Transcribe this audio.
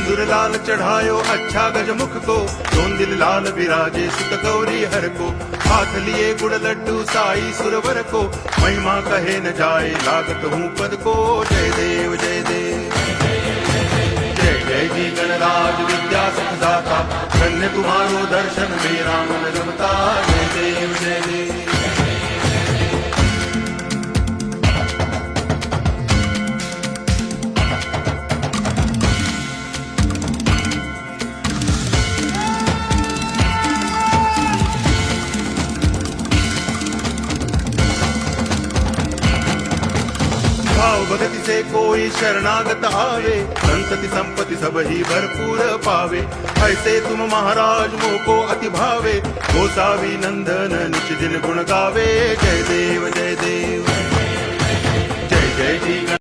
सिंदूर लाल चढ़ायो अच्छा गजमुख को, दोन दिल लाल विराजे सुत गौरी हर को। हाथ लिए गुड़ लड्डू साई सुरवर को, महिमा कहे न जाए लागत हूँ पद को। जय देव जय देव जय जय जी गणराज विद्या सुखदाता, धन्य तुम्हारो दर्शन मेरा मन रमता। जय देव जय देव भाव भगति से कोई शरणागत आवे, संतति संपत्ति सब ही भरपूर पावे। ऐसे तुम महाराज मोको अति भावे, गोसावी नंदन निच दिन गुण गावे। जय देव जय देव जय जय जी।